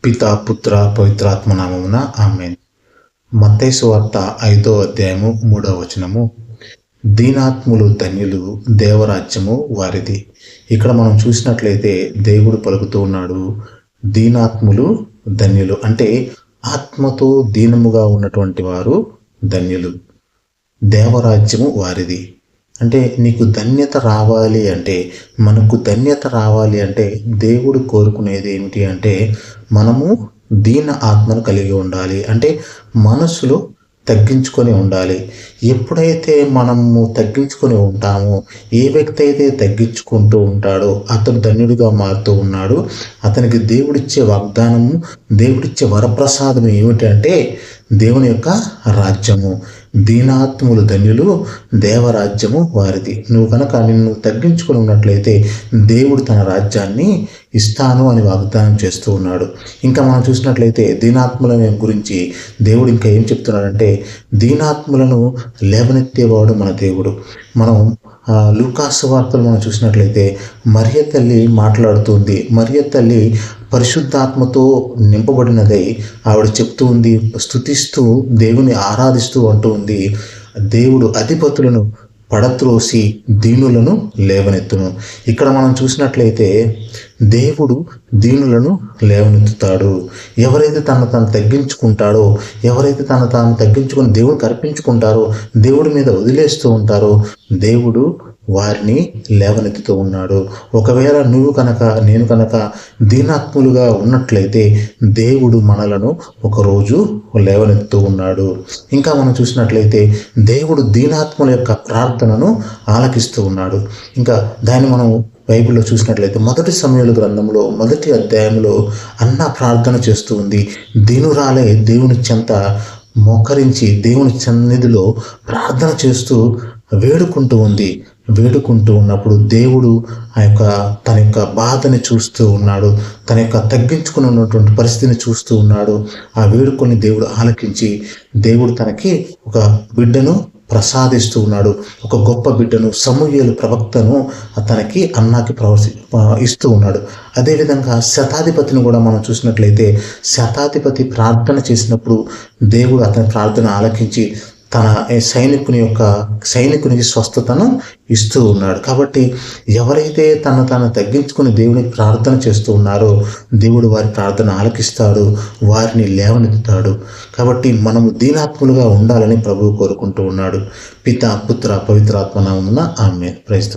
పితా పుత్ర పవిత్రాత్మ నామమున ఆమేన్. మత్తయి సువార్త 5వ అధ్యాయము 3వ వచనము. దీనాత్ములు ధన్యులు, దేవరాజ్యము వారిది. ఇక్కడ మనం చూసినట్లయితే దేవుడు పలుకుతూ ఉన్నాడు, దీనాత్ములు ధన్యులు అంటే ఆత్మతో దీనముగా ఉన్నటువంటి వారు ధన్యులు, దేవరాజ్యము వారిది. అంటే నీకు ధన్యత రావాలి అంటే, మనకు ధన్యత రావాలి అంటే దేవుడు కోరుకునేది ఏమిటి అంటే మనము దీన ఆత్మను కలిగి ఉండాలి. అంటే మనసులో తగ్గించుకొని ఉండాలి. ఎప్పుడైతే మనము తగ్గించుకొని ఉంటామో, ఏ వ్యక్తి అయితే తగ్గించుకుంటూ ఉంటాడో అతను ధన్యుడిగా మారుతూ ఉన్నాడు. అతనికి దేవుడిచ్చే వాగ్దానము, దేవుడిచ్చే వరప్రసాదం ఏమిటంటే దేవుని యొక్క రాజ్యము. దీనాత్ములు ధన్యులు, దేవరాజ్యము వారిది. నువ్వు కనుక నిన్ను తగ్గించుకొని ఉన్నట్లయితే దేవుడు తన రాజ్యాన్ని ఇస్తాను అని వాగ్దానం చేస్తూ ఉన్నాడు. ఇంకా మనం చూసినట్లయితే దీనాత్ముల గురించి దేవుడు ఇంకా ఏం చెప్తున్నాడంటే, దీనాత్ములను లేవనెత్తేవాడు మన దేవుడు. మనం లూకాసు వార్తలు మనం చూసినట్లయితే మరియ తల్లి మాట్లాడుతుంది. మరియ తల్లి పరిశుద్ధాత్మతో నింపబడినదై ఆవిడ చెప్తూ ఉంది, స్తుతిస్తూ దేవుని ఆరాధిస్తూ అంటూ ఉంది, దేవుడు అధిపతులను పడత్రోసి దీనులను లేవనెత్తును. ఇక్కడ మనం చూసినట్లయితే దేవుడు దీనులను లేవనెత్తుతాడు. ఎవరైతే తను తగ్గించుకుంటాడో, ఎవరైతే తాను తగ్గించుకొని దేవుడికి అర్పించుకుంటారో, దేవుడి మీద వదిలేస్తూ ఉంటారో దేవుడు వారిని లేవనెత్తుతూ ఉన్నాడు. ఒకవేళ నువ్వు కనుక నేను కనుక దీనాత్ములుగా ఉన్నట్లయితే దేవుడు మనలను ఒకరోజు లేవనెత్తుతూ ఉన్నాడు. ఇంకా మనం చూసినట్లయితే దేవుడు దీనాత్ముల యొక్క ప్రార్థనను ఆలకిస్తూ ఉన్నాడు. ఇంకా దాన్ని మనం బైబిల్లో చూసినట్లయితే 1 సమూయేలు గ్రంథంలో 1వ అధ్యాయంలో అన్న ప్రార్థన చేస్తూ ఉంది. దీనురాలే దేవుని చెంత మోకరించి దేవుని సన్నిధిలో ప్రార్థన చేస్తూ వేడుకుంటూ ఉంది. వేడుకుంటూ ఉన్నప్పుడు దేవుడు తన యొక్క బాధని చూస్తూ ఉన్నాడు, తన యొక్క తగ్గించుకుని ఉన్నటువంటి పరిస్థితిని చూస్తూ ఉన్నాడు. ఆ వేడుకొని దేవుడు ఆలకించి దేవుడు తనకి ఒక బిడ్డను ప్రసాదిస్తూ ఉన్నాడు. ఒక గొప్ప బిడ్డను, సమూయేలు ప్రవక్తను తనకి అన్నాకి ఇస్తూ ఉన్నాడు. అదేవిధంగా శతాధిపతిని కూడా మనం చూసినట్లయితే శతాధిపతి ప్రార్థన చేసినప్పుడు దేవుడు అతని ప్రార్థన ఆలకించి తన సైనికునికి స్వస్థతను ఇస్తూ ఉన్నాడు. కాబట్టి ఎవరైతే తను తగ్గించుకుని దేవునికి ప్రార్థన చేస్తూ ఉన్నారో దేవుడు వారి ప్రార్థన ఆలకిస్తాడు, వారిని లేవనెత్తుతాడు. కాబట్టి మనము దీనాత్ములుగా ఉండాలని ప్రభువు కోరుకుంటూ ఉన్నాడు. పితా పుత్ర పవిత్రాత్మ నామమున ఆమేన్. ప్రైజ్.